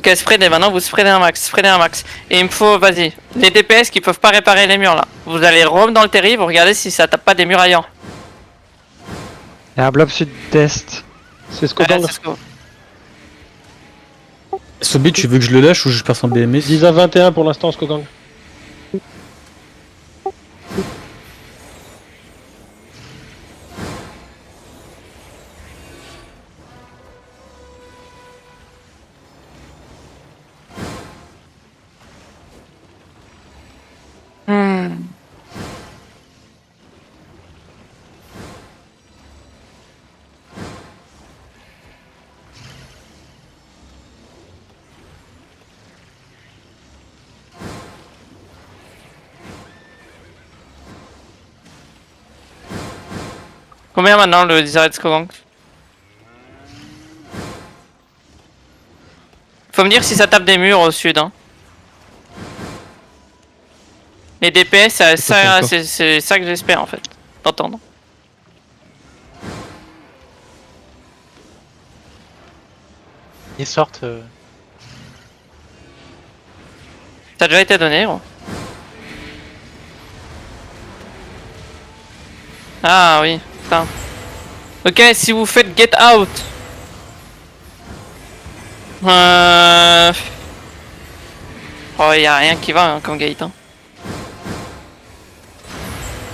Ok, spreadez, maintenant vous spreadez un max, Et il me faut, vas-y, les DPS qui peuvent pas réparer les murs là. Vous allez roam dans le terri, vous regardez si ça tape pas des murs ailleurs. Il y a un blob sud-est. C'est ce qu'on Allez, gagne. c'est ce que- Sobi, tu veux que je le lâche ou je passe en BMS? 10 à 21 pour l'instant, Skogang. Combien maintenant le Deseret Skogang? Faut me dire si ça tape des murs au sud. Hein. Les DPS, c'est ça que j'espère en fait, d'entendre. Ils sortent. Ça a déjà été donné, gros. Ah oui, putain. Ok, si vous faites get out. Oh, y a rien qui va hein, comme gate. Hein.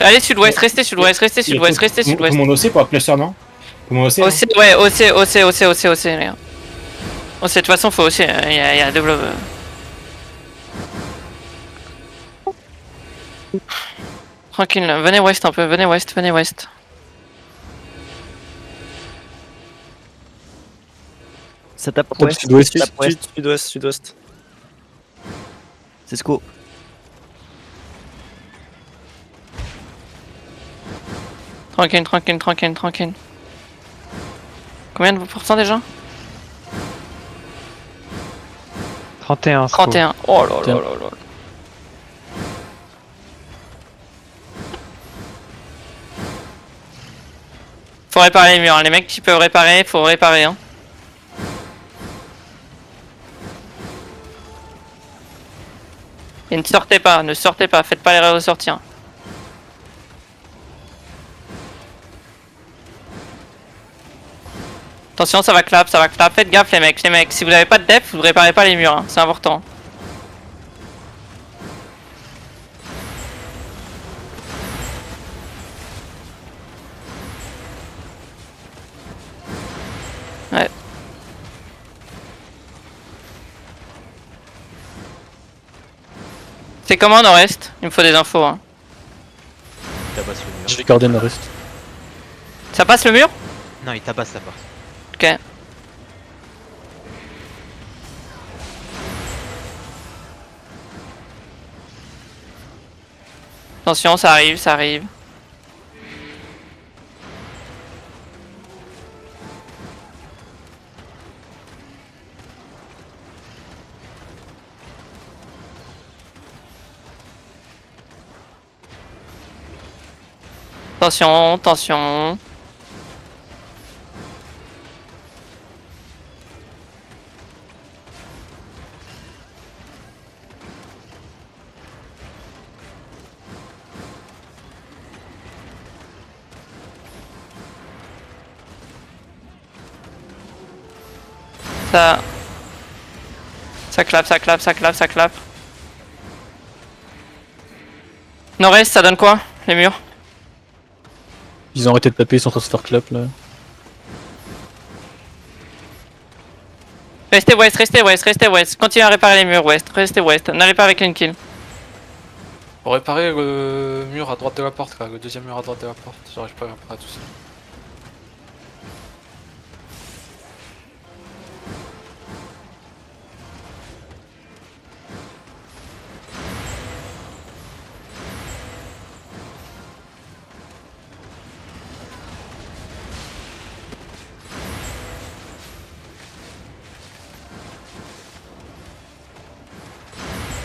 Allez sud-ouest, restez sud-ouest, restez sud-ouest, restez sud-ouest. Tout le monde OC pour cluster, non? Tout le monde OC, hein. OC, ouais, OC, les gars. OC, de toute façon, faut OC, y a deux blobs. Tranquille, venez ouest un peu, venez ouest, venez ouest. Ça tape Tape ouest, sud-ouest, tape ouest, sud-ouest, sud-ouest. C'est ce qu'on... Tranquille, tranquille, tranquille, tranquille. Combien de pourcents déjà? 31. Sko. 31. Oh là là là là. Faut réparer les murs, hein. Les mecs qui peuvent réparer, faut réparer. Hein. Et ne sortez pas, faites pas l'erreur de sortir. Attention, ça va clap, faites gaffe les mecs, si vous avez pas de def, vous réparez pas les murs, hein. C'est important. Ouais. C'est comment nord-est? Il me faut des infos. Hein. Tabasse le mur. Je vais garder nord-est. Ça passe le mur? Non, il tabasse la porte. Ok. Attention, ça arrive, ça arrive. Attention, attention. Ça clap, ça clap, ça clap, ça clap. Nord-est, ça donne quoi, les murs? Ils ont arrêté de taper, ils sont en train de se faire clap là. Restez ouest, restez ouest, restez ouest. Continuez à réparer les murs ouest, restez ouest. N'allez pas avec une kill. Faut réparer le mur à droite de la porte, là, le deuxième mur à droite de la porte. J'arrive pas à réparer tout ça.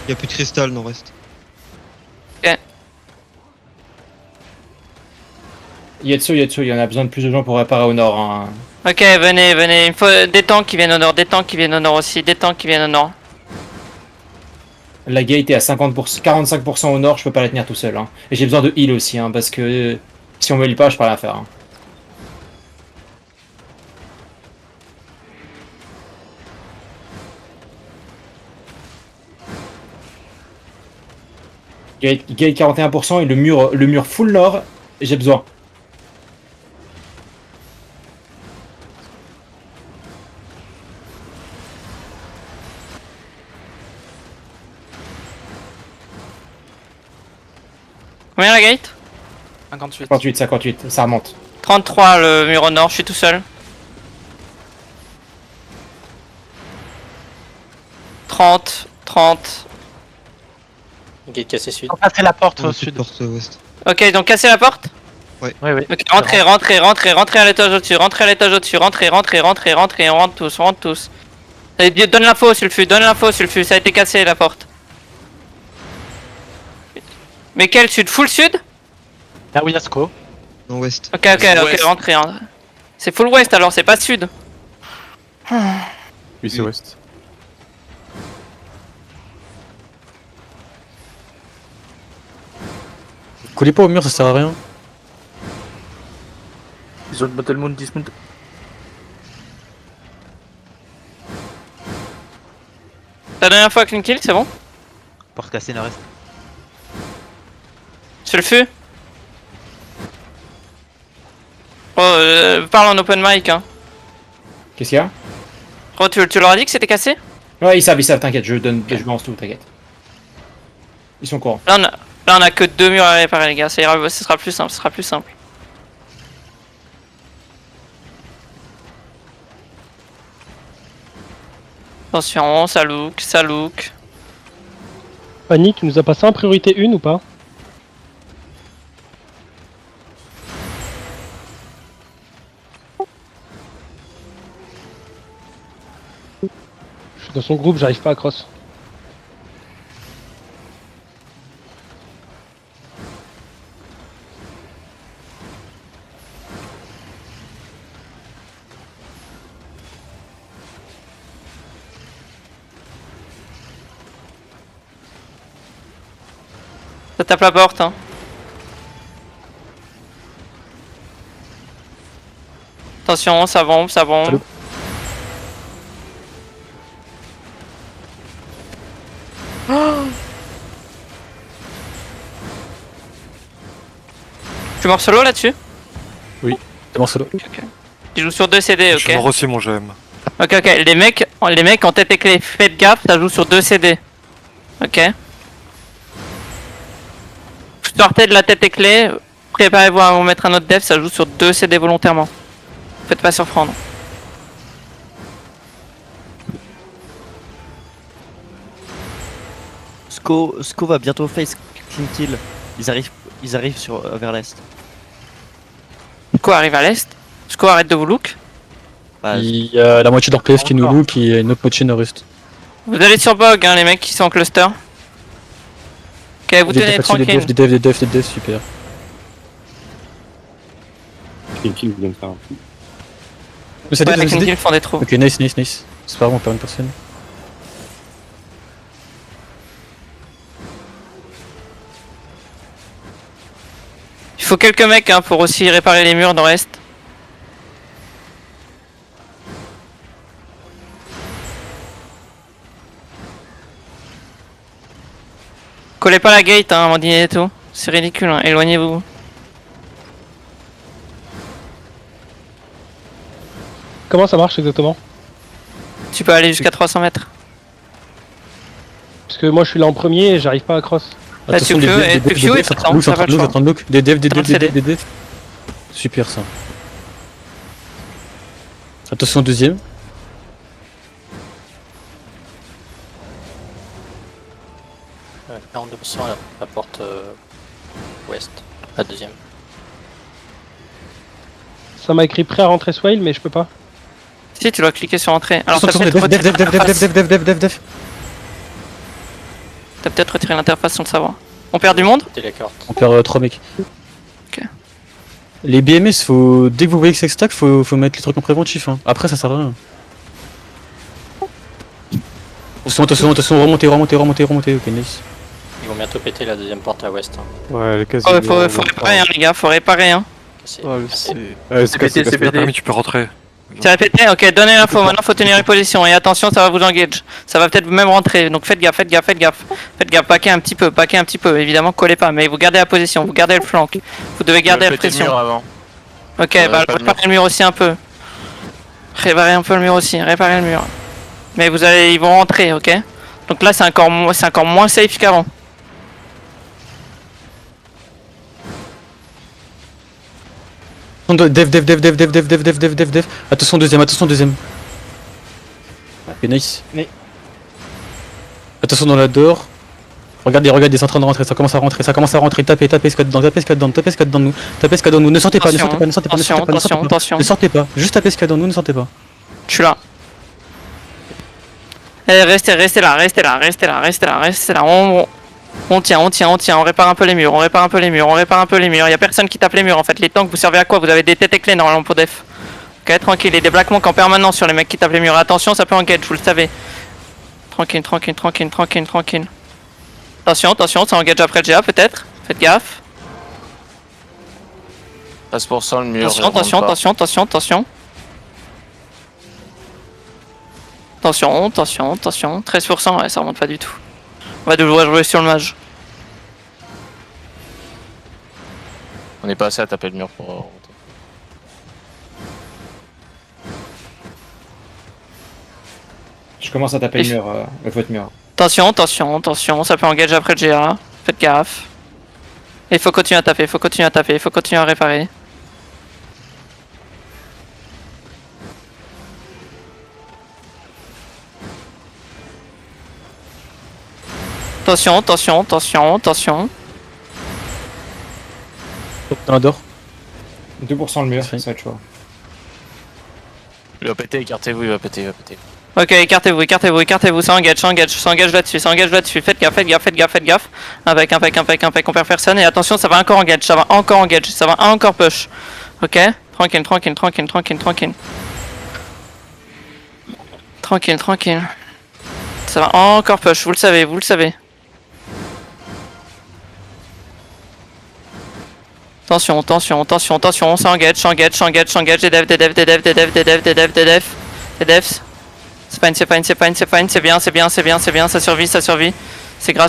Y'a plus de cristal nord-est. Yetsu, il y en a besoin de plus de gens pour réparer au nord. Hein. Ok, venez, venez. Il faut des tanks qui viennent au nord, des tanks qui viennent au nord aussi, des tanks qui viennent au nord. La gate est à 50%, 45% au nord, je peux pas la tenir tout seul. Hein. Et j'ai besoin de heal aussi, hein, parce que si on me heal pas, je peux rien faire. Hein. Gate 41% et le mur full nord, j'ai besoin. Combien la gate? 58. 58, ça remonte. 33 le mur au nord, je suis tout seul. 30, 30. Gate cassé sud. On passer la porte au Ensuite, sud. porte ouest. Ok, ils ont cassé la porte? Oui, oui. Ok, rentrez, rentrez, rentrez, rentrez à l'étage au-dessus, rentrez à l'étage au-dessus, rentrez, rentrez, rentrez, rentrez, on rentre tous, on rentre tous. Allez, donne l'info, Sulfu, donne l'info, Sulfu, ça a été cassé la porte. Mais quel sud? Full sud? Là où Yasco. Non, ouest. Ok, ok, ok, rentrez. Hein. C'est full west alors, c'est pas sud. Oui, c'est ouest. Collez pas au mur, ça sert à rien. Ils ont le Battle Moon dismount. La dernière fois clean kill, c'est bon? Porte cassée nord-est. Sulfu? Oh, parle en open mic, hein. Qu'est-ce qu'il y a? Oh, tu leur as dit que c'était cassé? Ouais, ils savent, t'inquiète, je balance tout, t'inquiète. Ils sont courants. Là on a que 2 murs à réparer les gars, ça ira, ce sera plus simple, ce sera plus simple. Attention, ça look, ça look. Fanny, tu nous as passé en priorité 1 ou pas? Je suis dans son groupe, j'arrive pas à cross. Ça tape la porte, hein. Attention, ça bombe, ça bombe. Salut. Je suis mort solo là-dessus? C'est bon, solo. Il joue sur 2 CD, ok. Je me aussi mon GM. Ok, ok, les mecs en tête et clé, faites gaffe, ça joue sur 2 CD. Ok. Sortez de la tête et clé, préparez-vous à vous mettre un autre def, ça joue sur 2 CD volontairement. Faites pas surprendre. Sko va bientôt face clean kill. Ils arrivent sur, vers l'est. Sco arrive à l'est. Sco arrête de vous look. Bah, Il y a la moitié de leur PF qui nous look et une autre moitié nord-est. Vous allez sur Bog, hein, les mecs qui sont en cluster. Ok, vous tenez tranquille. Des devs, super. Kill vient de faire un Mais c'est Ouais, les des clean kills font des trous. Ok, nice. C'est pas grave, on perd une personne. Il faut quelques mecs hein, pour aussi réparer les murs dans l'est. Collez pas la gate, hein, Amandine et tout. C'est ridicule, hein. Éloignez-vous. Comment ça marche exactement? Tu peux aller jusqu'à 300 mètres. Parce que moi je suis là en premier et j'arrive pas à cross. Bah, tu peux, et tu peux, et attends, ça va le choix. Des devs. Super ça. Attention, deuxième. Ouais, 42% à la porte ouest, la deuxième. Ça m'a écrit prêt à rentrer Swale mais je peux pas. Si, tu dois cliquer sur entrée. Alors t'as Attention, peut-être dev. retiré l'interface sans le savoir. On perd du monde? Télécarte. On perd 3 mecs. Les BMS, faut... dès que vous voyez que c'est stack, faut mettre les trucs en préventif. Hein. Après, ça sert à rien. Attention, remontez. Ok, nice. Ils vont bientôt péter la deuxième porte à ouest. Ouais, elle est quasi. Faut réparer, hein, les gars, faut réparer. Hein. C'est pété. Mais tu peux rentrer. C'est répété, ok, donnez l'info, maintenant faut tenir une position et attention, ça va vous engage. Ça va peut-être même rentrer, donc faites gaffe, paquez un petit peu, évidemment collez pas, mais vous gardez la position, vous gardez le flanc. Vous devez garder la pression. Avant. Ok, bah réparez le mur aussi un peu. Réparez un peu le mur aussi, réparez le mur. Mais ils vont rentrer, ok. Donc là c'est encore moins safe qu'avant. Dev. Attention deuxième. Ok, nice. Mais- Attention dans la door. Regardez, ils sont en train de rentrer, ça commence à rentrer, tapez squad dans nous, ne sortez pas, Attention. ne sortez pas, juste tapez squad dans nous, ne sortez pas. Je suis là. Eh, restez là. On tient, on répare un peu les murs, Y'a personne qui tape les murs en fait. Les tanks, vous servez à quoi? Vous avez des têtes et clés normalement pour def. Ok, tranquille, et des black monks en permanence sur les mecs qui tapent les murs. Attention, ça peut engage, vous le savez. Tranquille. Attention, ça engage après le GA peut-être. Faites gaffe. 13% le mur. Attention. Attention. 13%, ouais, ça remonte pas du tout. On va devoir jouer sur le mage. On est pas assez à taper le mur pour remonter. Je commence à taper le mur, votre mur. Attention, ça peut engage après le GA. Faites gaffe. Et il faut continuer à taper, il faut continuer à réparer. Attention. Dans la door. 2% le mur, ça va être chaud. Il va péter, écartez-vous, il va péter. Ok, écartez-vous, ça engage là-dessus, faites gaffe. Avec, on perd personne, et attention, ça va encore engage, ça va encore push. Ok, tranquille. Ça va encore push, vous le savez. Attention, ça engage, des devs. C'est fine, c'est bien, ça survit. C'est gras.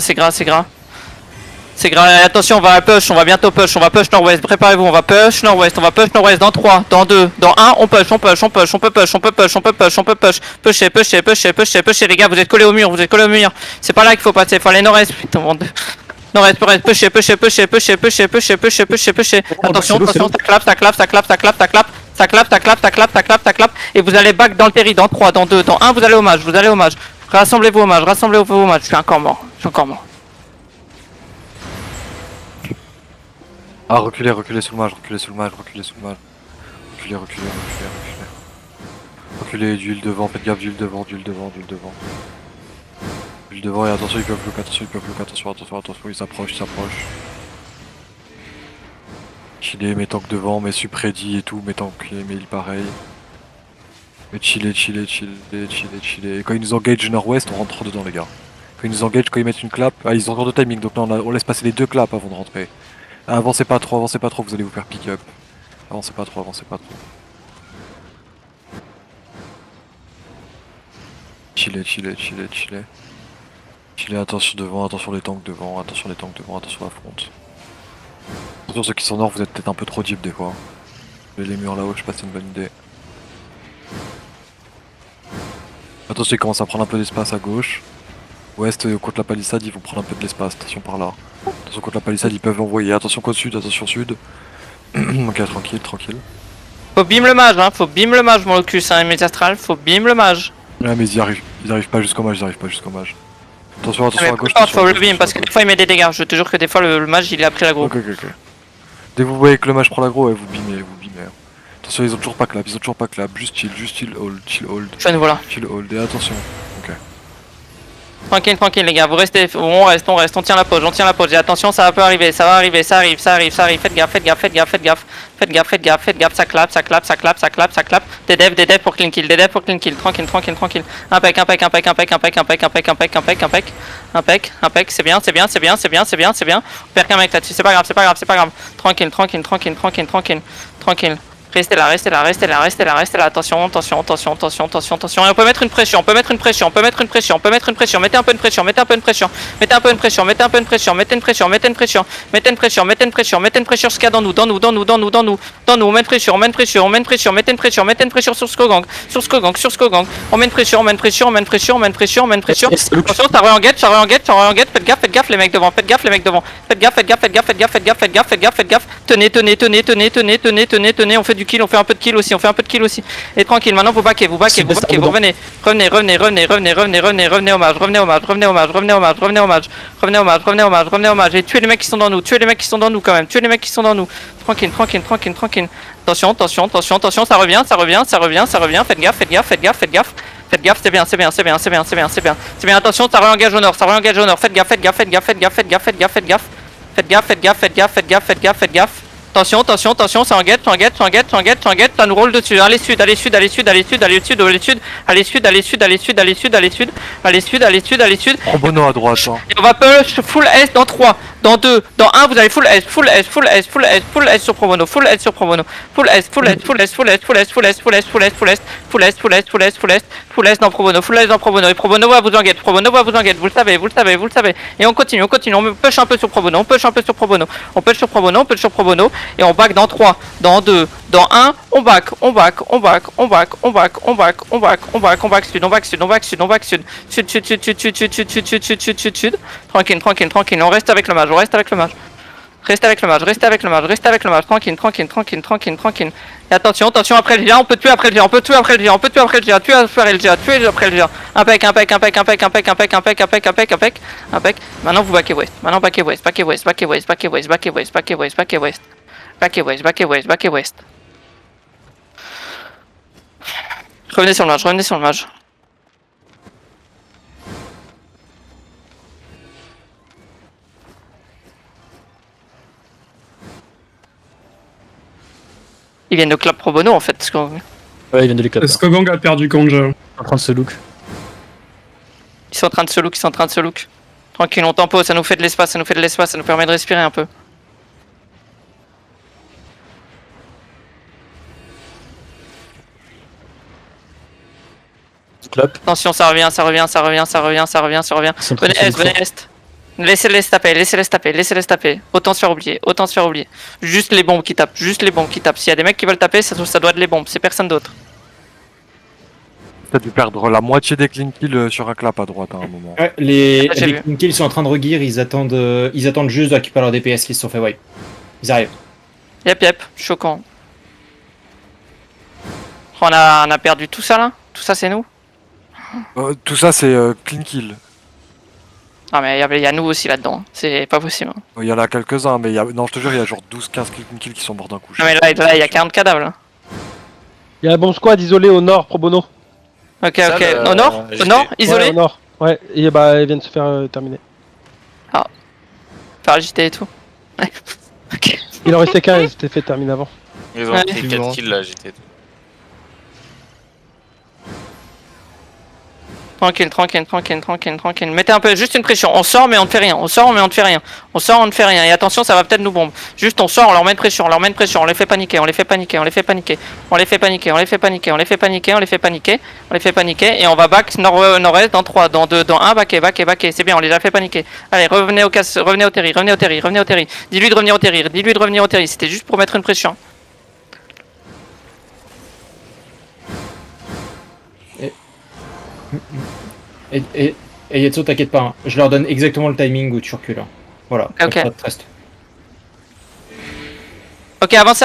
Attention, on va bientôt push, on va push nord-ouest, préparez-vous, on va push nord-ouest, dans 3, dans 2, dans 1, on push, pushez les gars, vous êtes collés au mur, c'est pas là qu'il faut passer, il faut aller nord-est, putain, nord-est, pushez, attention, ça clap, et vous allez back dans le terri, dans 3, dans 2, dans 1, vous allez au mage, rassemblez-vous au mage, je suis encore mort. Ah, reculez sur le mage. Reculez, d'huile devant, faites gaffe, d'huile devant. D'huile devant et attention, ils peuvent look, attention, ils s'approchent. Chiller, mes tanks devant, mes sup ready et tout, mes tanks, mes heals pareil. Mais chiller. Et quand ils nous engagent nord-ouest, on rentre dedans les gars. Quand ils nous engagent, quand ils mettent une clap, ils ont encore de timing, donc là on laisse passer les 2 claps avant de rentrer. Avancez pas trop, vous allez vous faire pick up. Avancez pas trop. Chiller. Attention devant, attention les tanks devant, attention la front. Attention ceux qui sont nord, vous êtes peut-être un peu trop deep des fois. Les murs là-haut, je sais pas si c'est une bonne idée. Attention, ils commencent à prendre un peu d'espace à gauche. Ouest, contre la palissade, ils vont prendre un peu de l'espace, attention par là. Attention contre la palissade, ils peuvent envoyer. Attention côte sud, attention sud. Ok, tranquille. Faut bim le mage, mon locus, hein, mes astrales, faut bim le mage. Ouais, mais ils arrivent pas jusqu'au mage, Attention Mais à gauche. faut le bim, parce que des fois il met des dégâts, je te jure que des fois le mage il a pris l'aggro. Ok. Dès que vous voyez que le mage prend l'aggro, ouais, vous bimez. Attention, ils ont toujours pas clap, juste chill, hold. Je suis à nouveau là. Chill, hold, et attention. Ok. Tranquille, tranquille les gars, vous restez, on reste, on tient la pause, Et attention, ça va arriver, ça arrive, faites gaffe, ça clap. Des devs pour clean kill, tranquille. Impec, c'est bien. On perd qu'un mec là-dessus, c'est pas grave. Tranquille. Restez là, attention. Et on peut mettre une pression, mettez un peu de pression. Mettez une pression jusqu'à dans nous, on met une pression, mettez une pression sur Skogang. On met une pression. Attention, ça re-engage, faites gaffe les mecs devant, faites gaffe. Tenez, on fait du kill, on fait un peu de kill aussi. Et tranquille, maintenant vous backez, vous revenez hommage. Et tuez les mecs qui sont dans nous quand même, Tranquille. Attention, ça revient. Faites gaffe, c'est bien, attention, ça re-engage au nord. Faites gaffe. Attention, ça engage, ça nous roule dessus. Allez sud. Probono à droite. Hein. Et on va push full S dans 3, dans 2, dans 1, vous avez full S sur Probono. Full S. Dans Probono. Et Probono va vous engage, vous le savez. Et on continue, on push un peu sur Probono, et on back dans 3, dans 2, dans 1, on back sud. Tranquille, on reste avec le mage, Reste avec le mage, tranquille. Et attention, après le GA, on peut tuer après le GA, tuer après le GA. Impec. Maintenant vous backez west. Backez west. Revenez sur le mage. Ils viennent de clap pro bono en fait. Ouais, ils viennent de les clap. Skogang a perdu Konja. En train de se look. Ils sont en train de se look. Tranquille, on tempo, ça nous fait de l'espace, ça nous permet de respirer un peu. Clap. Attention, ça revient. Venez est. Laissez-les se taper. Autant se faire oublier. Juste les bombes qui tapent. S'il y a des mecs qui veulent taper, ça doit être les bombes, c'est personne d'autre. T'as dû perdre la moitié des clean kills sur un clap à droite à un moment. Ouais, les clean kills sont en train de regear, ils attendent juste de récupérer leur DPS qui se sont fait wipe. Ils arrivent. Yep, choquant. On a perdu tout ça là. Tout ça c'est nous. Tout ça c'est clean kill. Ah mais il y a nous aussi là-dedans, c'est pas possible. Il y en a quelques-uns, mais non, je te jure, il y a genre 12-15 clean kills qui sont morts d'un coup. Non mais là il y a 40 cadavres là. Il y a un bon squad isolé au nord, pro bono. Ok. Au nord, isolé. Ouais, au nord. Ouais, et bah ils viennent se faire terminer. Faire agiter et tout. Ouais. Ok. Il en restait qu'un, ils s'étaient fait terminer avant. Ils ont pris 4 kills là, j'étais. Tranquille. Mettez un peu, juste une pression. On sort mais on ne fait rien. Et attention, ça va peut-être nous bomber. Juste on sort, on leur met une pression. On les fait paniquer. Et on va back nord-est dans 3, dans 2, dans 1, backer. C'est bien, on les a fait paniquer. Allez, revenez au terri. Dis-lui de revenir au terri. C'était juste pour mettre une pression. Et Yetso, t'inquiète pas, hein. Je leur donne exactement le timing où tu recules. Hein. Voilà. Ok. Pas de stress. Ok, avancez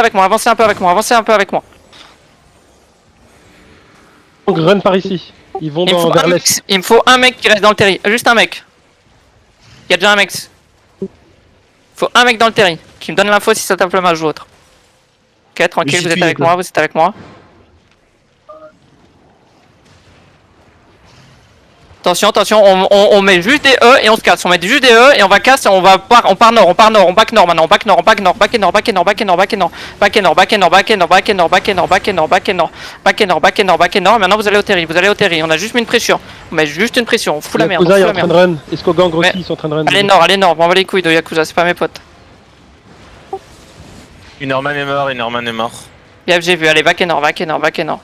un peu avec moi. Donc run par ici. Ils vont vers l'est. Il me faut un mec qui reste dans le terri. Juste un mec. Il y a déjà un mec. Il faut un mec dans le terri qui me donne l'info si ça tape le mage ou autre. Ok, tranquille, vous êtes avec moi. Attention, attention, on met juste des E et on se casse. On met juste des E et on va casse et on part nord, on back nord maintenant. On back nord, back nord, back nord, back nord, back nord, back nord, back nord, back nord, back nord, back nord, back nord, back nord, back nord, back nord, back nord, back nord. Maintenant vous allez au terri, vous allez au terri. On a juste mis une pression. On met juste une pression. On fout la merde. Yakuza est en train de run. Esco Gang aussi, ils sont en train de run. Allez nord, on va les couilles de Yakuza, c'est pas mes potes. Une Norman est mort, une Norman est mort. Yep, j'ai vu, allez, back et nord, back et nord, back et nord.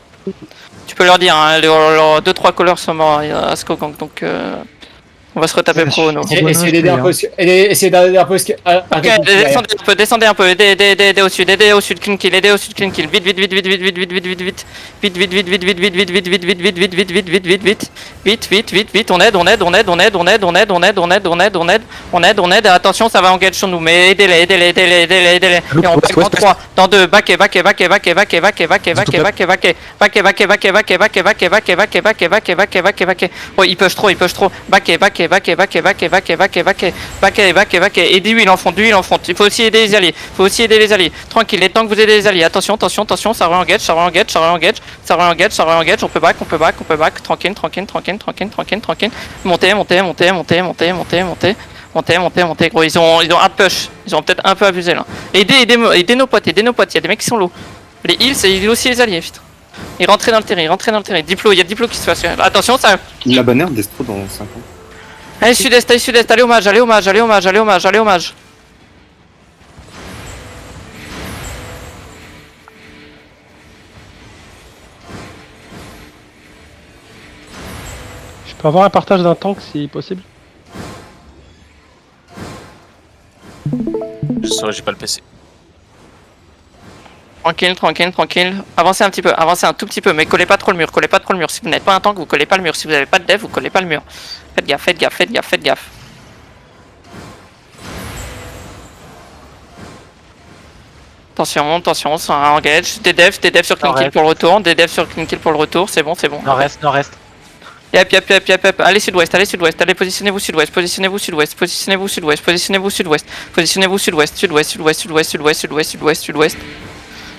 Tu peux leur dire, hein, leurs 2-3 couleurs sont morts à Skogang, donc on va se retaper pro no. Essayez d'aider un peu. Essayez d'aider un peu. Ok, descendez un peu, aidez au sud, clean kill, aidez au sud, clean kill, vite, on aide, attention, ça va engage sur nous, mais aidez-les, et on back dans 3, dans 2, back, oh, il push trop, back, et du huile en fond, il faut aussi aider les alliés, tranquille, les temps que vous aidez les alliés, attention, ça re-engage, on peut back, tranquille, montez, gros, ils ont hard push, ils ont peut-être un peu abusé là, aidez nos potes, il y a des mecs qui sont low, les heals, c'est aider aussi les alliés, putain. Il rentrait dans le terrain, Diplo, il y a Diplo qui se passe, attention ça. Il a banner Destro dans 5 ans. Allez sud-est, allez hommage. Je peux avoir un partage d'un tank si possible. Je saurais, j'ai pas le PC. Tranquille. Avancez un tout petit peu, mais collez pas trop le mur. Si vous n'êtes pas un tank, vous collez pas le mur. Si vous n'avez pas de def, vous collez pas le mur. Faites gaffe. Attention, ça engage. Des devs sur clean kill pour le retour, c'est bon. Nord-est. Yep. Allez sud-ouest, allez positionnez-vous sud-ouest.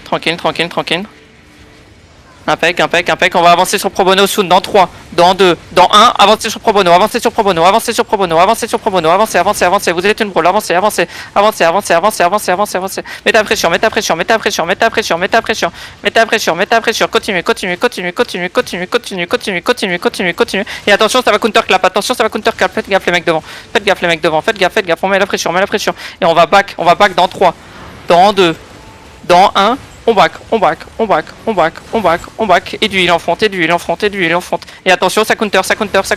Tranquille. Impec, on va avancer sur Probono soon, dans 3, dans 2, dans 1, avancez sur Probono, avancez, vous êtes une brûle, avancez, mettez la pression, continue, et attention, ça va counter clap, faites gaffe les mecs devant, on met la pression, et on va back dans 3, dans 2, dans 1, on back, et du heal en front, et attention, ça counter, ça clap,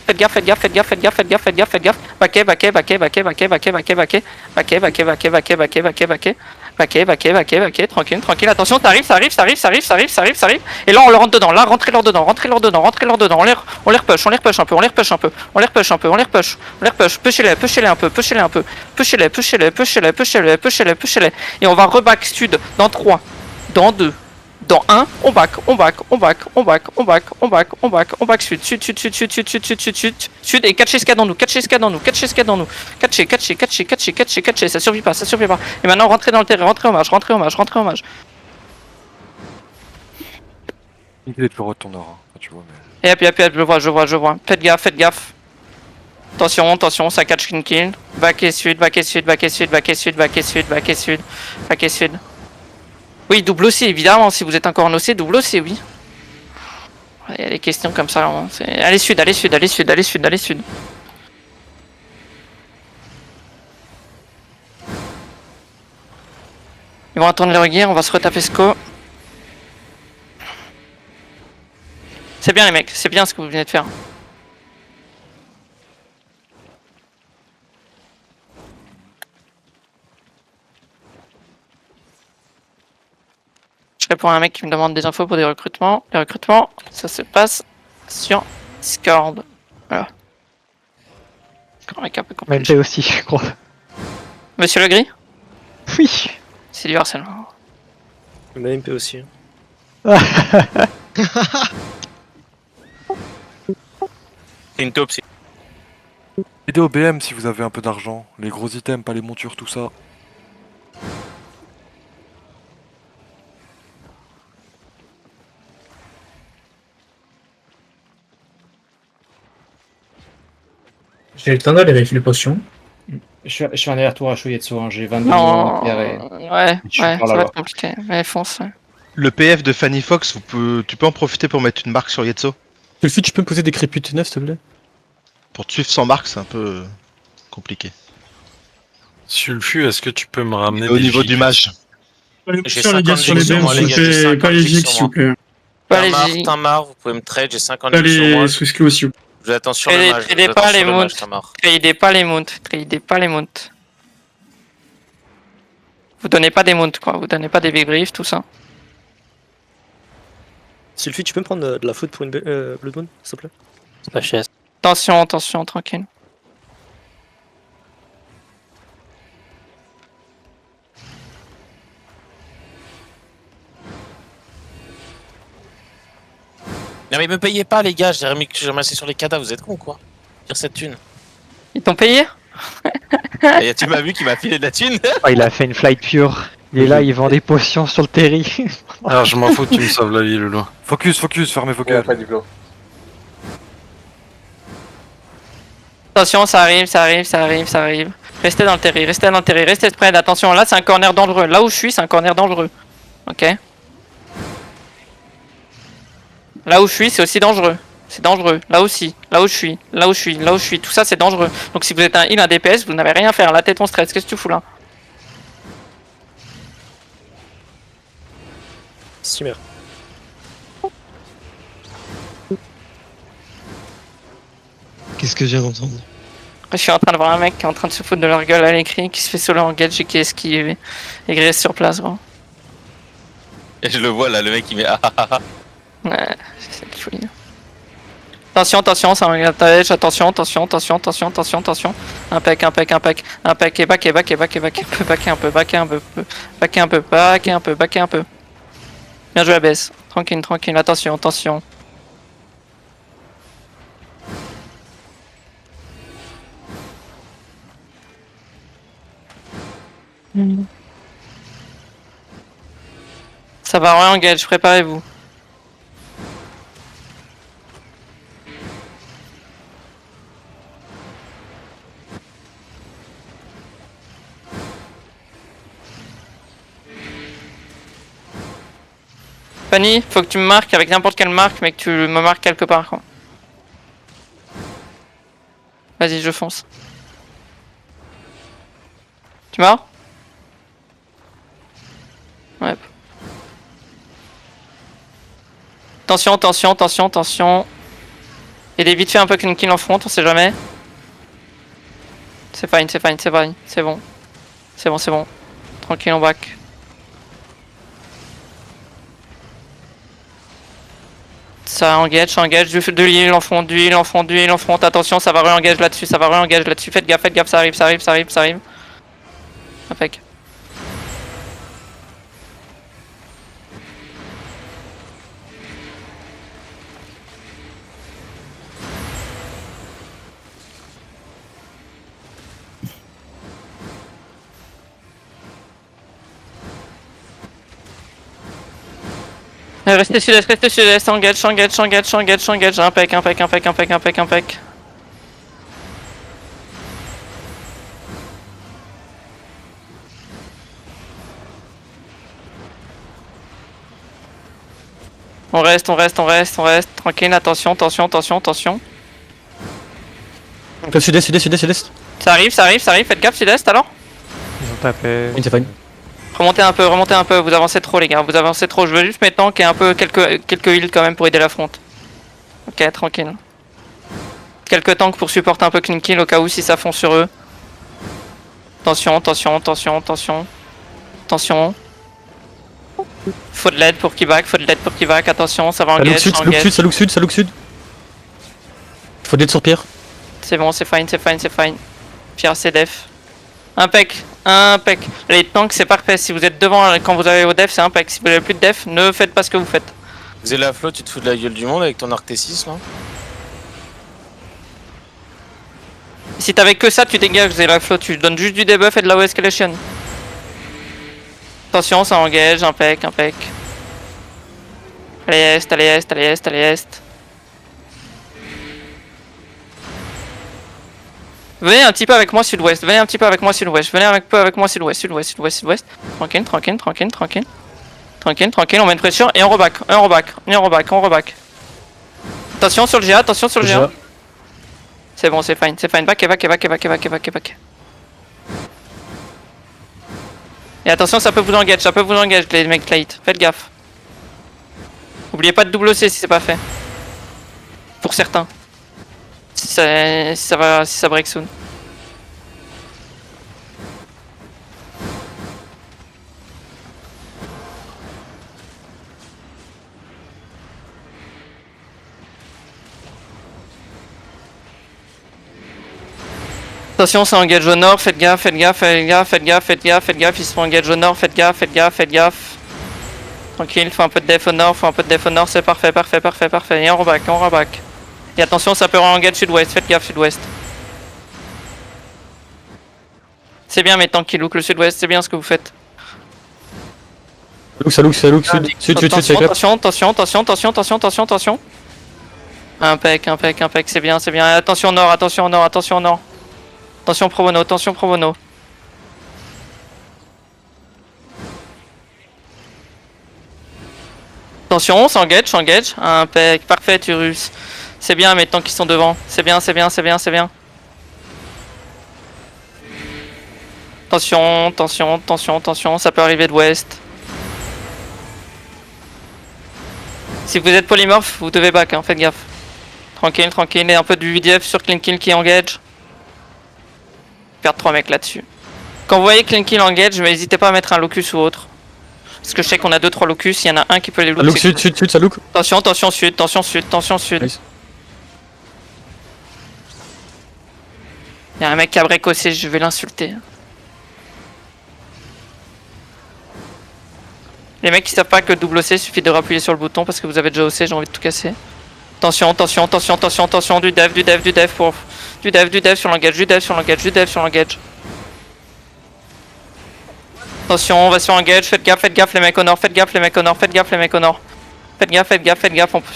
faites gaffe, baquez, tranquille, attention, ça arrive, et là on le rentre dedans, rentrez leur dedans, on les repush un peu, pushez-les un peu, et on va reback sud dans 3, dans 2, dans 1, on back sud, et catchez ce qu'il y a dans nous, catchez, ça survit pas, et maintenant rentrez dans le terrain, rentrez hommage. Il est toujours ton nord, hein, tu vois, mais... Et hop, je vois, faites gaffe. Attention, ça catch clean kill. Back et sud. Oui, double aussi, évidemment. Si vous êtes encore en OC, double aussi, oui. Il y a des questions comme ça. Hein. Allez sud. Ils vont attendre les reguirs, on va se retaper Sco. C'est bien les mecs, c'est bien ce que vous venez de faire. Je réponds à un mec qui me demande des infos pour des recrutements. Les recrutements, ça se passe sur Discord. Voilà. Un mec un peu compliqué. MLP aussi, je crois. Monsieur Le Gris ? Oui. C'est du harcèlement. Le MP aussi. C'est une taupe, Aidez au BM si vous avez un peu d'argent. Les gros items, pas les montures, tout ça. J'ai le temps d'aller avec les potions. Je fais un aller-retour à Shoyetsu, hein. J'ai 22 Non, millions et... ouais, je suis ouais, par ça va là-bas. être compliqué. Mais fonce, ouais. Le PF de Fanny Fox, tu peux en profiter pour mettre une marque sur Yetso. Sulfite, tu peux me poser des créputes 9 s'il te plaît? Pour te suivre sans marque, c'est un peu compliqué. Sulfu, est-ce que tu peux me ramener Au niveau du mage. J'ai 50 sur les BM, pas les GX, s'il vous plaît. Pas les Tamar, vous pouvez me trade, j'ai 50 sur moi. Swisky aussi. Je vous attends sur le Tradez- mage. tradez je vous attends pas sur les le mage, mounts. Tamar. Tradez pas les mounts, tradez pas les mounts. Vous donnez pas des mounts, quoi. Vous donnez pas des big briefs, tout ça. Sylvie, tu peux me prendre de la foot pour une Blood Moon, s'il te plaît? C'est pas chaise. Attention, attention, tranquille. Non mais me payez pas les gars, j'ai ramassé sur les cadavres, vous êtes cons quoi? Tire cette thune. Ils t'ont payé? Et tu m'as vu qui m'a filé de la thune? Oh, il a fait une flight pure. Il est là, il vend des potions sur le terri. Alors je m'en fous, tu me sauves la vie Loulou. Focus, fermez vos gueules. Attention, ça arrive, ça arrive, ça arrive, ça arrive. Restez dans le terri, restez dans le terri, restez spread. Attention, là c'est un corner dangereux. Là où je suis, c'est un corner dangereux. Ok. Là où je suis, c'est aussi dangereux. C'est dangereux. Là aussi. Là où je suis. Là où je suis. Là où je suis. Tout ça, c'est dangereux. Donc si vous êtes un heal, un DPS, vous n'avez rien à faire. La tête, on stress. Qu'est-ce que tu fous là? Steamer. Qu'est-ce que j'ai entendu? Je suis en train de voir un mec qui est en train de se foutre de leur gueule à l'écrit, qui se fait solo en gadget et qui esquive et qui reste sur place, gros. Et je le vois là, le mec il met ah ah ah. Ouais, c'est folie. Attention, attention, ça regarde ta edge, attention, attention, attention, attention, attention, attention. Impec, impec, impec, impec, et back, et back, et back, et back, back un peu, back un peu, back un peu, back un peu, back un peu. Bien joué à baisse. Tranquille, tranquille, attention, attention. Ça va re-engage, préparez-vous. Fanny, faut que tu me marques avec n'importe quelle marque, mais que tu me marques quelque part, quoi. Vas-y, je fonce. Tu m'as? Ouais. Attention, attention, attention, attention. Il est vite fait un peu clean kill en front, on sait jamais. C'est fine, c'est fine, c'est fine, c'est bon. C'est bon, c'est bon. Tranquille, on back. Ça engage de l'île en front, du heal en front, du heal en front. Attention, ça va re-engage là-dessus, ça va re-engage là-dessus. Faites gaffe, ça arrive, ça arrive, ça arrive, ça arrive. Impec. Restez sud-est, engage, engage, engage, engage, engage, impec, impec, impec, impec, impec, impec. On reste, on reste, on reste, on reste, tranquille, attention, attention, attention, attention. Sud-est, sud-est, sud-est, sud-est. Ça arrive, ça arrive, ça arrive, faites gaffe sud-est alors. Ils ont tapé. C'est fine. Remontez un peu, vous avancez trop les gars, vous avancez trop. Je veux juste maintenant qu'il y ait un peu quelques heals quand même pour aider la front. Ok, tranquille. Quelques tanks pour supporter un peu clean kill au cas où si ça fond sur eux. Attention, attention, attention, attention. Attention. Faut de l'aide pour qu'il back, faut de l'aide pour qu'il back, attention, ça va Ça look engage, sud, ça ça look engage. sud, ça look sud, ça look sud. Faut d'aide sur Pierre. C'est bon, c'est fine, c'est fine, c'est fine. Pierre, c'est def. Impec, impec. Les tanks, c'est parfait. Si vous êtes devant quand vous avez vos def, c'est impec. Si vous avez plus de def, ne faites pas ce que vous faites. Zélaflo, tu te fous de la gueule du monde avec ton arctécisme hein? Si t'avais que ça, tu dégages, Zélaflo. Tu donnes juste du debuff et de la escalation. Attention, ça engage, impec, impec. Allez est, allez est, allez est, allez est. Venez un petit peu avec moi sud-ouest, venez un petit peu avec moi sud-ouest, venez un peu avec moi sud-ouest, sud-ouest, sud-ouest, sud-ouest. Tranquille, tranquille, tranquille, tranquille. Tranquille, tranquille, on met une pression et on reback, on reback, on reback, on reback. Attention sur le GA, attention sur le GA. C'est bon, c'est fine, back et back et back et back et back et back et back. Et attention, ça peut vous engage les mecs late, faites gaffe. Oubliez pas de double C si c'est pas fait. Pour certains. Si ça break soon. Attention, ça engage au nord, faites gaffe, faites gaffe, faites gaffe, faites gaffe, faites gaffe, faites gaffe, ils se font engage au nord, faites gaffe, faites gaffe, faites gaffe. Tranquille, faut un peu de def au nord, faut un peu de def au nord, c'est parfait, parfait, parfait, parfait. Et on reback, on reback. Et attention, ça peut engage sud-ouest, faites gaffe sud-ouest. C'est bien, mais tant qu'il look le sud-ouest, c'est bien ce que vous faites. Ça look, sud, c'est clair. Attention, attention, attention, attention, attention, attention, attention. Impec, impec, impec, c'est bien, c'est bien. Attention au nord, attention au nord, attention au nord. Attention pro bono, attention pro bono. Attention, s'engage, s'engage. Impec, parfait, Turus. C'est bien, mais tant qu'ils sont devant. C'est bien, c'est bien, c'est bien, c'est bien. Attention, attention, attention, attention, ça peut arriver de ouest. Si vous êtes polymorphe, vous devez back, hein, faites gaffe. Tranquille, tranquille, et un peu du UDF sur clean kill qui engage. Perdre 3 mecs là-dessus. Quand vous voyez clean kill engage, n'hésitez pas à mettre un locus ou autre. Parce que je sais qu'on a 2-3 locus, il y en a un qui peut les look. Look sud, sud, sud, ça look. Attention, attention sud, attention sud, attention sud. Nice. Il y a un mec qui a break OC, je vais l'insulter. Les mecs qui savent pas que double OC, suffit de rappuyer sur le bouton parce que vous avez déjà OC, j'ai envie de tout casser. Attention, attention, attention, attention, attention, du dev, du dev, du dev pour... Du dev sur l'engage, du dev sur l'engage, du dev sur l'engage. Attention, on va sur engage, faites gaffe les mecs au nord, faites gaffe les mecs au nord, faites gaffe les mecs au nord. Faites gaffe, faites gaffe, faites gaffe, on peut...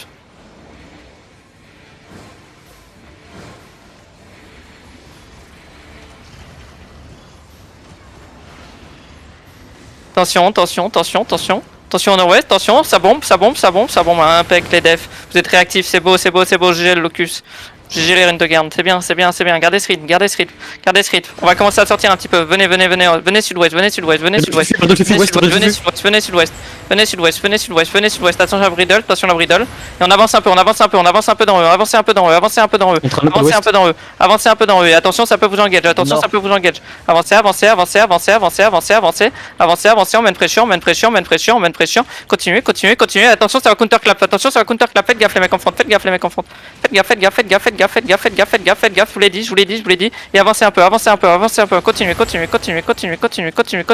Attention, attention, attention, attention. Attention au nord-ouest, attention, ça bombe, ça bombe, ça bombe, ça bombe. Impec les defs. Vous êtes réactifs, c'est beau, c'est beau, c'est beau. GG le locus. GG les runes de garde. C'est bien, c'est bien, c'est bien. Gardez ce rythme, gardez ce rythme, gardez ce rythme. On va commencer à sortir un petit peu. Venez, venez, venez, venez sud-ouest, venez sud-ouest, venez sud-ouest. Venez sud-ouest, venez sud-ouest, venez sud-ouest. Venez sud-ouest, venez sud-ouest, venez sud-ouest. Attention à bridle, attention à bridle. Et on avance un peu, on avance un peu, on avance un peu dans eux, avancez un peu dans eux, avancez un peu dans eux, avancez un peu dans eux, avancez un peu dans eux. Et attention, ça peut vous engage, attention, ça peut vous engage. Avancez, avancez, avancez, avancez, avancez, avancez, avancez, avancez, avancez, on met une pression, on met une pression, on met une pression, on met une pression. Continuez, continuez, continuez. Attention, ça va counter clap, attention, ça va counter clap. Faites gaffe les mecs en front, faites gaffe les mecs en front. Faites gaffe, faites gaffe, faites gaffe, faites gaffe, faites gaffe, faites gaffe, faites gaffe, faites gaffe, je vous l'ai dit, je vous l'ai dit, je vous l'ai dit. Et avancez un peu, avancez un peu, avancez un peu. Continuez, continuez, continuez, continuez, continuez, continuez, continuez,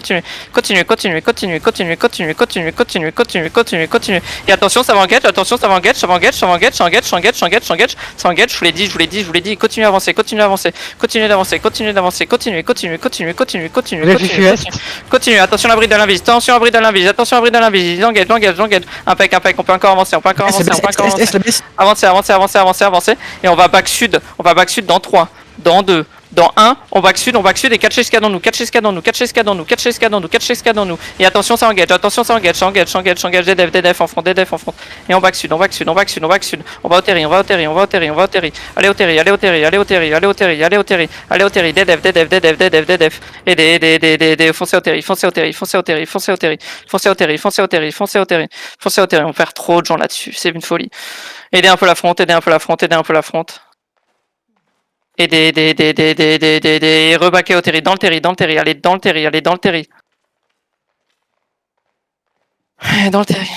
continuez, continuez, continuez, continuez, continuez, continuez, continuez, continuez, continuez, continuez. Et attention, ça va engage, attention, ça va engage, ça va engage, ça va engage, ça engage, ça engage, ça engage, ça engage, ça engage, je vous l'ai dit, je vous l'ai dit, je vous l'ai dit. Continuez à avancer, continuez à avancer, continuez d'avancer, continuez d'avancer, continuez, continuez, continuez, continuez, continuez, continuez, continuez. Attention à la bride de l'invis, attention à la bride de l'invis, attention à la bride de l'invis. Engage, engage, engage. Impec, impec, on peut encore avancer, on peut encore avancer, on peut encore avancer. Avancer, avancer, avancer, avancer, avancer. Et on va back sud dans 3, dans 2, dans 1, on back sud et 4 chez dans nous, 4 chez dans nous, 4 chez dans nous, 4 chez dans nous, 4 chez dans nous. Et attention, ça engage, attention, ça engage, ça engage, ça engage, ça engage, des devs en front, des devs en front. Et on back sud, on back sud, on back sud, on back sud. On va au terri, on va au terri, on va au terri, on va au terri. Allez au terri, allez au terri, allez au terri, allez au terri, allez au terri, allez au terri, des devs, des devs, des devs, des devs, des devs. Et des foncez au terri, foncez au terri, foncez au terri, foncez au terri, foncez au terri, foncez au terri, foncez au terri, foncez au terri. On perd trop de gens là-dessus, c'est une folie. Aidez un peu la front, aidez un peu la front, aidez un peu la front. Et des rebaquer au terri, dans le terri, allez dans le terri, allez dans le terri. Dans le terri.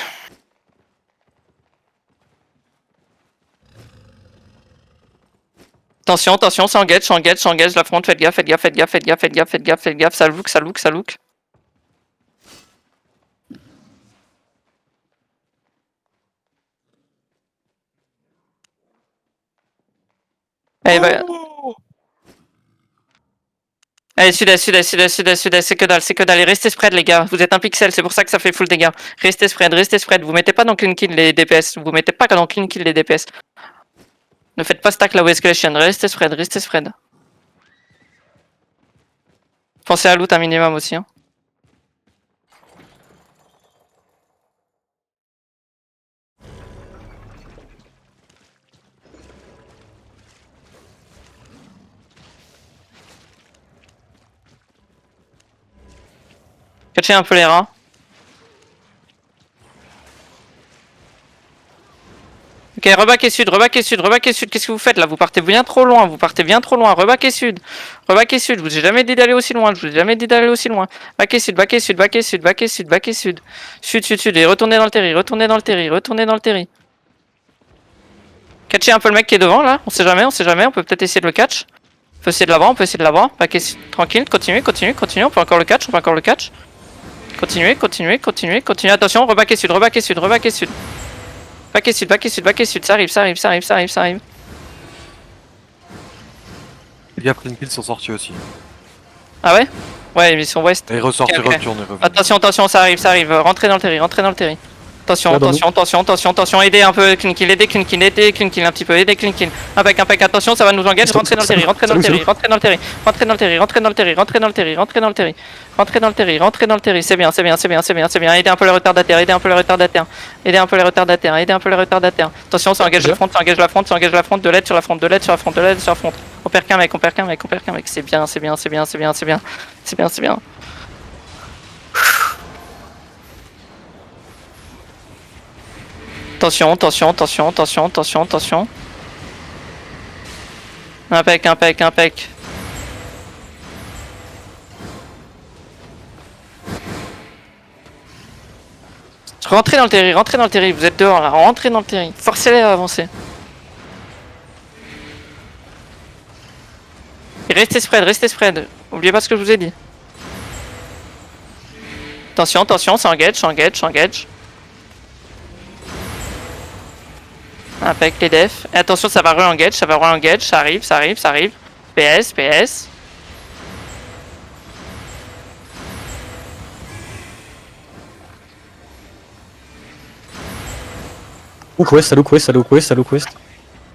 Attention, attention, ça engage, ça engage, ça engage la front, faites gaffe, faites gaffe, faites gaffe, faites gaffe, faites gaffe, faites gaffe, faites gaffe, ça look, ça look, ça look. Allez, bah... Allez, sud-est, sud-est, sud-est, sud-est, sud-est, c'est que dalle, et restez spread les gars, vous êtes un pixel, c'est pour ça que ça fait full dégâts. Restez spread, vous mettez pas dans clean kill les DPS, vous mettez pas dans clean kill les DPS. Ne faites pas stack la escalation, restez spread, restez spread. Pensez à loot un minimum aussi. Hein. Catchez un peu les rats. Ok, rebaquez sud, rebaquez sud, rebaquez sud. Qu'est-ce que vous faites là? Vous partez bien trop loin, vous partez bien trop loin. Rebaquez sud, rebaquez sud. Je vous ai jamais dit d'aller aussi loin, je vous ai jamais dit d'aller aussi loin. Baquez sud, baquez sud, baquez sud, baquez sud, baquez sud. Sud, sud, sud. Et retournez dans le terri, retournez dans le terri, retournez dans le terri. Catchez un peu le mec qui est devant là. On sait jamais, on sait jamais. On peut peut-être essayer de le catch. On peut essayer de l'avoir, on peut essayer de l'avoir. Baquez sud, tranquille, continuez, continuez, continuez. On peut encore le catch, on peut encore le catch. Continuez, continuez, continuez, continuez. Attention, rebaquez sud, rebaquez sud, rebaquez sud. Baquez sud, baquez sud, baquez sud, ça arrive, ça arrive, ça arrive, ça arrive, ça arrive. Les gars, clean kill sont sortis aussi. Ah ouais? Ouais, ils sont ouest. Et ils ressortent, Ok, ils ok. retournent, ils reviennent. Attention, attention, ça arrive, ça arrive. Rentrez dans le terri, rentrez dans le terri. Attention, Là, dans attention, attention, attention, attention. Aidez un peu, clean kill, aidez clean kill, aidez clean kill un petit peu, aidez clean kill. Impec, attention, ça va nous engage. Rentrez dans le terri, rentrez dans le terri, rentrez dans le terri, rentrez dans le terri, rentrez dans le terri, rentrez dans le terri, rentrez dans le terri, rentrez dans le terri, rentrez dans le terri. C'est bien, c'est bien, c'est bien, c'est bien, c'est bien. Aidez un peu le retardataire, aidez un peu le retardataire, aidez un peu le retardataire, aidez un peu le retardataire. Attention, ça engage la front, ça engage la front, ça engage la front, de l'aide sur la front, de l'aide sur la front, de l'aide sur la front. On perd qu'un mec, on perd qu'un mec, on perd qu'un mec. C'est bien, c'est bien, c'est bien, c'est bien, c'est bien, c'est bien, c'est bien. Attention, attention, attention, attention, attention, attention. Impec, impec, impec. Rentrez dans le terri, vous êtes dehors là, rentrez dans le terri. Forcez-les à avancer. Et restez spread, restez spread. Oubliez pas ce que je vous ai dit. Attention, attention, ça engage, ça engage, ça engage. Avec les defs. Et attention, ça va re-engage, ça va re-engage, ça arrive, ça arrive, ça arrive. PS, PS. Look west, look west, look west, look west.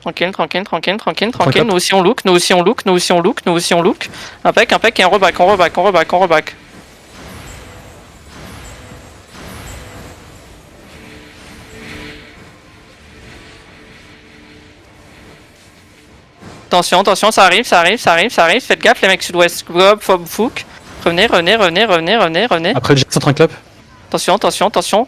Tranquille, tranquille, tranquille, tranquille, tranquille. Nous aussi on look, nous aussi on look, nous aussi on look, nous aussi on look. Impec, impec, et on reback, on reback, on reback, on reback. Attention, attention, ça arrive, ça arrive, ça arrive, ça arrive. Faites gaffe, les mecs sud-ouest. Gob, Fob, Fouk. Revenez, revenez, revenez, revenez, revenez, revenez. Après le jet centre clap. Attention, attention, attention.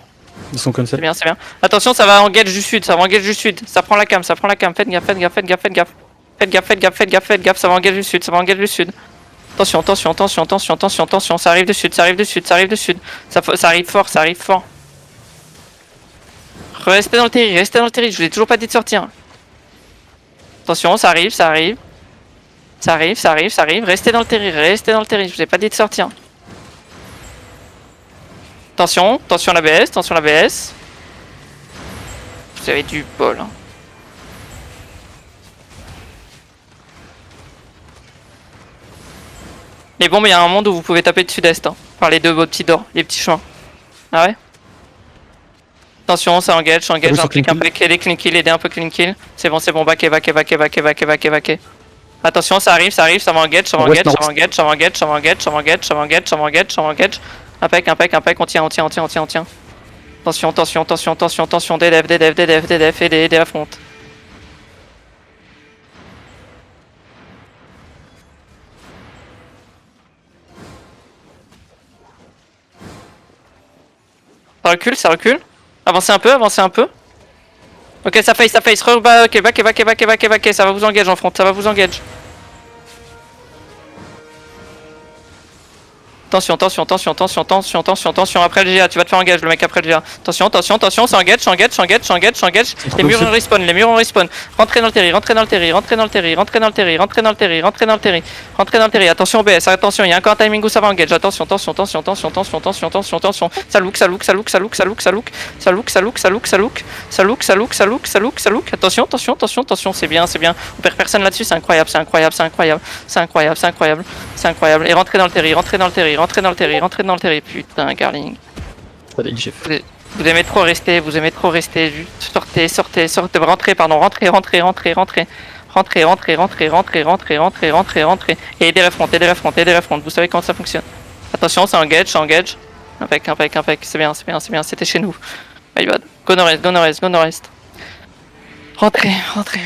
De son C'est concept. bien, c'est bien. Attention, ça va engage du sud, ça va engage du sud. Ça prend la cam, ça prend la cam. Faites gaffe, faites gaffe, faites gaffe, faites gaffe. Faites gaffe, faites gaffe, faites gaffe, faites gaffe. Ça va engage du sud, ça va engage du sud. Attention, attention, attention, attention, attention, attention. Ça arrive du sud, ça arrive du sud, ça arrive du sud. Ça arrive fort, ça arrive fort. Restez dans le terri, restez dans le terri. Je vous ai toujours pas dit de sortir. Attention, ça arrive, ça arrive. Ça arrive, ça arrive, ça arrive. Restez dans le terri, restez dans le terri. Je vous ai pas dit de sortir. Attention, attention la BS, attention la BS. Vous avez du bol. Hein. Les bombes, il y a un monde où vous pouvez taper de sud-est. Hein. Par les deux petits dors, les petits chemins. Ah ouais? Attention, ça engage, ça engage. Implique un peu, aidez clean kill, aidez un peu clean kill. C'est bon, backé, backé, backé, backé, backé, backé, backé. Attention, ça arrive, ça va engage, ça va engage, ça va engage, ça va engage, ça va engage, ça va engage, ça va engage, ça va engage, ça va engage. Impec, impec, impec, on tient, on tient, on tient, on tient, on tient. Attention, attention, attention, attention, attention, DDF, DDF, DDF, DDF, aidez la front. Ça recule, ça recule. Avancez un peu, avancez un peu. Ok, ça face, ok, back, ça va vous engage en front, ça va vous engage. Attention, attention, attention, attention, attention, attention, attention, après le GA, tu vas te faire engage le mec après le GA. Attention, attention, attention, ça engage, ça engage, ça engage, ça engage, ça engage. Les murs en respawn, les murs en respawn. Rentrez dans le terri, rentrez dans le terri, rentrez dans le terri, rentrez dans le terri, rentrez dans le terri, rentrez dans le terri, rentrez dans le terri. Attention BS, attention, il y a encore un timing où ça va engage. Attention, attention, attention, attention, attention, attention, attention, attention. Ça look, ça look, ça look, ça look, ça look, ça look, ça look, ça look, ça look, ça look, ça look, ça look, ça look, ça look, ça look. Attention, attention, attention, attention, c'est bien, c'est bien. On perd personne là-dessus, c'est incroyable, c'est incroyable, c'est incroyable, c'est incroyable, c'est incroyable, c'est incroyable. Et rentrez dans le terri, rentrez dans le terri, rentrez dans le terri, rentrez dans le terri, putain, Garling. Vous aimez trop rester, juste sortez, sortez, sortez, rentrez, pardon, rentrez, rentrez, rentrez, rentrez, rentrez, rentrez, rentrez, rentrez, rentrez, rentrez, rentrez, rentrez. Et aidez la front, aidez la front, aidez la front. Vous savez comment ça fonctionne. Attention, c'est engage, c'est engage. Impec, impec, impec. C'est bien, c'est bien, c'est bien. C'était chez nous. My bad. Go nord-est, go nord-est, go nord-est. Rentrez, rentrez.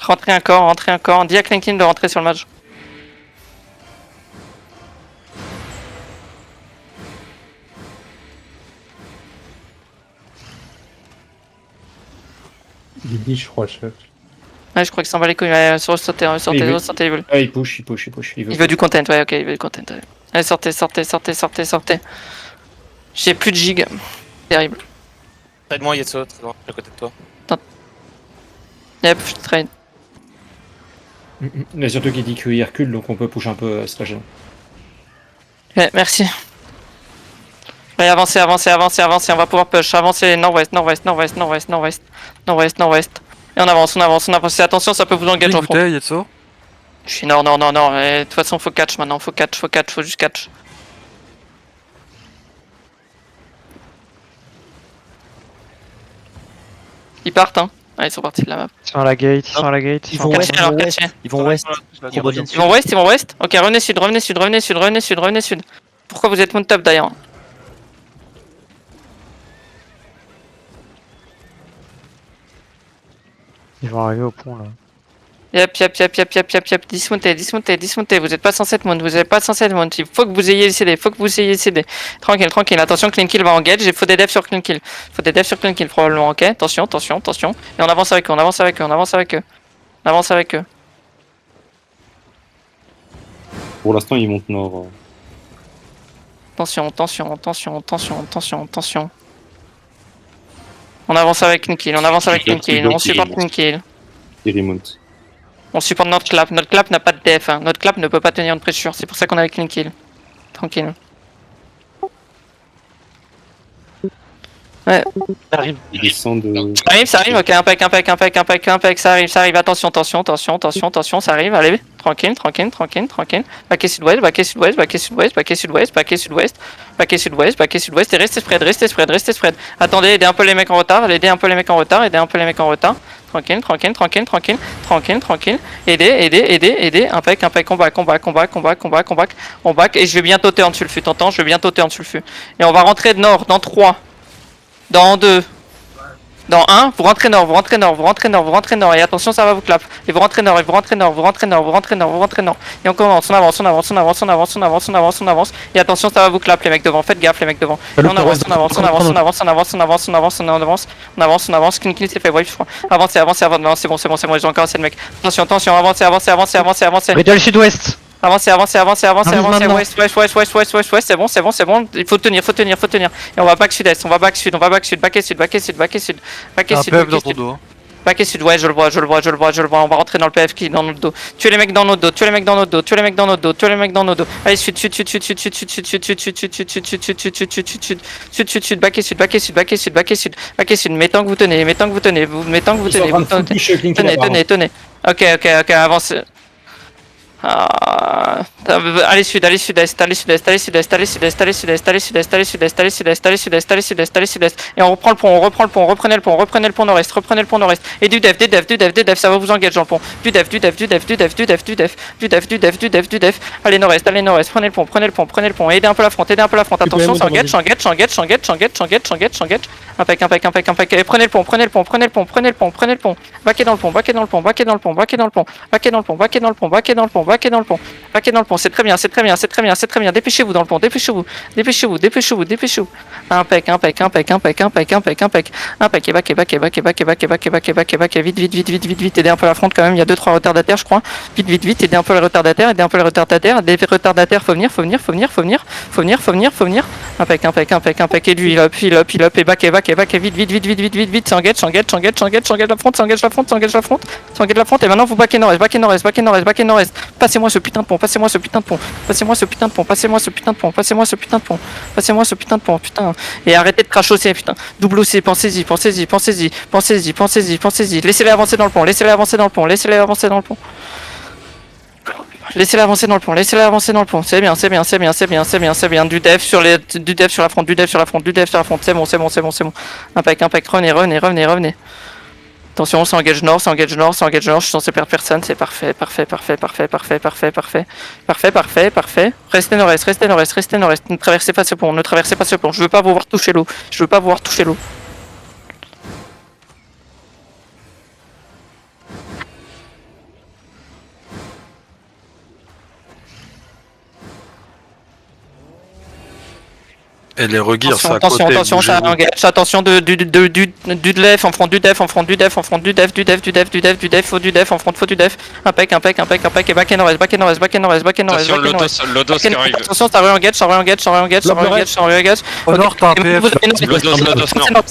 Rentrez encore, rentrez encore. Dis à Clinkin de rentrer sur le match. Il dit, je crois, chef. Ouais, je crois qu'il s'en bat les couilles. Ouais, sortez, il veut. Ah, il push. Il veut du content, ouais, ok, il veut du content. Ouais. Allez, sortez, sortez, sortez, sortez, sortez. J'ai plus de gig. Terrible. Près de moi, Yetso, très loin, à côté de toi. Yep, je trade. Mais surtout qu'il dit qu'il recule, donc on peut push un peu, c'est pas gênant. Ouais, merci. Allez, avancez, avancez, avancez, avancez, on va pouvoir push. Avancez, nord-ouest, nord-ouest, nord-ouest, nord-ouest, nordouest, nord-ouest, nord-ouest. Et on avance, on avance, on avance. Attention, ça peut vous engager en front. Yetso. Je suis non, non, non, non. De toute façon, faut catch maintenant, faut catch, faut juste catch. Ils partent, hein. Ah, ils sont partis de la map. Ils sont à la gate, ils sont à la gate. Ils vont west, Catchez, alors, catchez. ils vont west. Ils vont ouest, ils vont ouest. Ok, revenez sud, revenez sud, revenez sud, revenez sud, revenez sud. Pourquoi vous êtes moon top d'ailleurs? Ils vont arriver au pont là. Yep. Dismontez. Vous êtes pas censé être moon, vous êtes pas censé être moon. Il faut que vous ayez le CD, Tranquille, tranquille. Attention, clean kill va engage. Il faut des devs sur clean kill. Faut des devs sur clean kill probablement, ok? Attention. Et on avance avec eux, on avance avec eux. Pour l'instant, ils montent nord. Attention. On avance avec clean kill, on supporte clean kill. Ils remontent. On supporte notre clap. Notre clap n'a pas de def. Hein. Notre clap ne peut pas tenir une pressure. C'est pour ça qu'on est avec clean kill. Tranquille. Ouais. Ils descendent. Ça arrive. Ok, impec. Ça arrive. Attention. Ça arrive. Allez, tranquille. Baquet sud-ouest. Et restez spread. Attendez, aidez un peu les mecs en retard. Tranquille. Aidez. Impec. On back. Et je vais bientôt sauter en dessus le fut. T'entends? Je vais bientôt sauter en dessus le fut. Et on va rentrer de nord dans 3. Dans 2. Dans 1. Vous rentrez nord. Et attention, ça va vous clap. Et vous rentrez nord. Et on commence. On avance. Et attention, ça va vous clap, les mecs devant. Faites gaffe, les mecs devant. Et on avance. On avance. Clean kill, c'est fait. Wipe, je crois. Avancez. Non, c'est bon. J'ai encore assez de mecs. Attention. Avancez. Riddle le sud-ouest. Avancez. West. C'est bon. Il faut tenir. Et on va back sud-est. Back sud. Back sud, ouais, je le vois. On va rentrer dans le PF qui est dans notre dos. Tuez les mecs dans notre dos. Allez, sud. Back sud. Mettons que vous tenez. Tenez. Ok, avancez. Allez sud-est. Et on reprend le pont, reprenez le pont nord-est. Et du dev, ça va vous engager dans le pont. Du dev. Allez nord-est, prenez le pont, aidez un peu la front. Attention, s'engage. Impec. Et prenez le pont. Baquez dans le pont. C'est très bien. Dépêchez-vous dans le pont. Dépêchez-vous. Impec. Et vite. Aidez un peu la front quand même. Il y a 2-3 retardataires, je crois. Vite. Aidez un peu les retardataires. Des retardataires, faut venir. Impec. Et lui, il up. Et back. Vite. S'engage la front. Et maintenant, vous backez nord-est. Passez-moi ce putain de pont. Putain. Et arrêtez de crachosser, putain. Double OC, pensez-y. Laissez-les avancer dans le pont. Laissez-la avancer dans le pont, laissez-la avancer dans le pont. C'est bien, c'est bien, c'est bien, c'est bien, c'est bien, c'est bien. Du dev sur la front, du dev sur la front, du dev sur la front. C'est bon, c'est bon, c'est bon, c'est bon. Impact, revenez, revenez, revenez, revenez. Attention, c'est engage nord, c'est engage nord, c'est engage nord. Je suis censé perdre personne, c'est parfait, parfait, parfait, parfait, parfait, parfait, parfait, parfait, parfait, parfait. Restez nord-est, restez nord-est, restez nord-est. Ne traversez pas ce pont, ne traversez pas ce pont. Je veux pas vous voir toucher l'eau. Je veux pas vous voir toucher l'eau. Et les regears, c'est à Attention, côté. attention, ça bougez-vous. engage. Attention du def, en front du def, en front du def, en front du def, du def, du def, du def, du def, faux du def, en front, faux du def. Impec, impec, impec, impec, et back and rest, back and rest, back and rest, back and rest, back and rest. Lodos qui arrive. Attention, ça re-engage, ça re-engage, ça re-engage, ça re-engage, ça re-engage. Au nord, t'as un PF.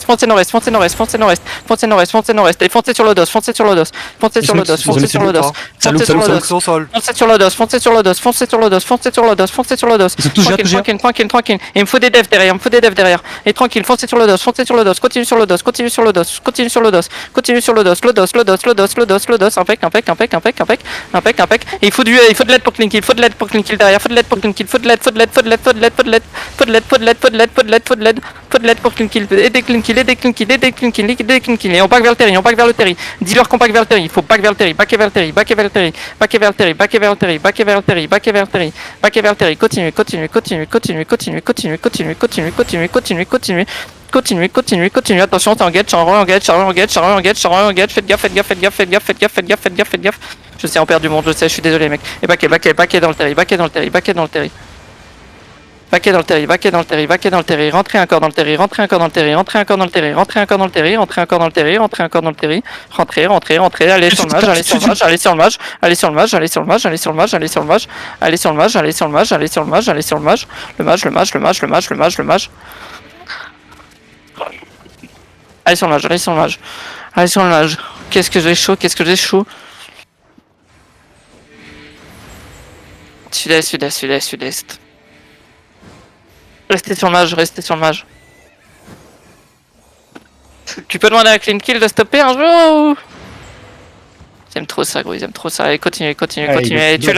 Foncez nord-est, foncez nord-est, foncez nord-est, foncez nord-est, foncez nord-est, et foncez sur l'Odos, foncez sur l'Odos, foncez sur l'Odos, foncez sur l'Odos, foncez sur l'Odos, Au sol. foncez sur l'Odos, foncez sur l'Odos, foncez sur l'Odos, foncez sur l'Odos, foncez sur l'Odos. Tranquille, tranquille, tranquille, tranquille. Et il me faut des devs derrière, il me faut des devs derrière. Et tranquille, foncez sur l'Odos, foncez sur l'Odos, continue sur l'Odos, continue sur l'Odos, continue sur l'Odos, continue sur l'Odos, l'Odos, l'Odos, l'Odos, l'Odos, l'Odos, impec, impec, impec, impec, impec, impec, impec. Et il faut de l'aide pour Clean Kill, il faut de l'aide pour Clean Kill derrière, faut de l'aide pour Clean Kill, faut de l'aide, faut de l'aide, faut de l'aide, faut de l'aide, faut de l'aide, faut de l'aide, faut de l'aide, faut de l'aide, faut de l'aide, faut de l'aide, faut de l'aide pour Clean Kill, aider Clean Kill, aider Clean Kill, aider Clean Kill, aider Clean Kill. Et on back vers le terry, on back vers le terry. Dis-leur qu'on back vers le terry, il faut back vers le terry, back vers le terry, back vers le terry, back vers le terry, back vers le terry, back vers le terry, back vers le terry, back vers le terry. Continue, continue, continue, continue, continue, continue, continue, continue, continue, continue, continue. Continue, continue, continue, attention, t'es engage, ça re-engage, ça re-engage, ça re-engage, ça re-engage, faites gaffe, faites gaffe, faites gaffe, faites gaffe, faites gaffe, faites gaffe, faites gaffe, faites gaffe. Je sais, on perd du monde, je sais, je suis désolé mec. Et backé dans le terry, backé dans le terry, backé dans le terry. Backé dans le terry, backé dans le terry, backé dans le terry, rentrez encore dans le terry, rentrez encore dans le terry, rentrez encore dans le terry, rentrez encore dans le terry, rentrez encore dans le terry, rentrez encore dans le terry, rentrez, rentrez, rentrez, allez sur le mage, allez sur le mage, allez sur le mage, allez sur le mage, allez sur le mage, allez sur le mage, allez sur le mage, allez sur le mage, allez sur le mage, allez sur le mage, allez sur le mage, le mage, le mage, le mage, le mage, le mage, le mage. Allez sur le mage, allez sur le mage, allez sur le mage. Qu'est-ce que j'ai chaud, qu'est-ce que j'ai chaud. Sud-est, sud-est, sud-est, sud-est. Restez sur le mage, restez sur le mage. Tu peux demander à Clean Kill de stopper un jour ou... Ils aiment trop ça, gros, ils aiment trop ça. Allez, continuez, continuez, continuez. Tuez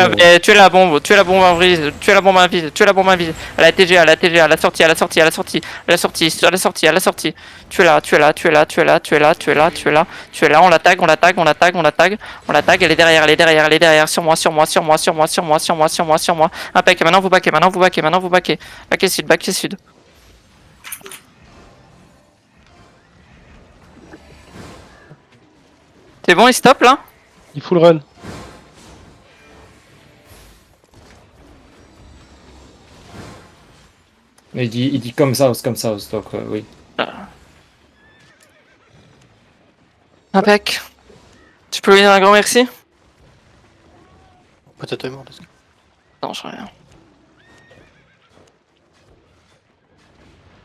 la bombe, tuez la bombe invisible, tuez la bombe invisible, tuez la bombe invisible. À la TGA, à la TGA, à la sortie, à la sortie, à la sortie, à la sortie, à la sortie, à la sortie. Tuez-la, tuez-la, tuez-la, tuez-la, tuez-la, tuez-la, tuez-la, tuez-la. On la tag, on la tag, on la tag, on la tag, on la tag. Elle est derrière, elle est derrière, elle est derrière. Sur moi, sur moi, sur moi, sur moi, sur moi, sur moi, sur moi, sur moi. Impec. Maintenant vous baquez, maintenant vous baquez, maintenant vous baquez. Baquez sud, baquez sud. C'est bon, il stop là? Il full run. Il dit comme ça, donc oui. Impec. Tu peux lui dire un grand merci? Peut-être mort. Non, je rien.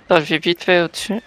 Attends, je vais vite fait au-dessus.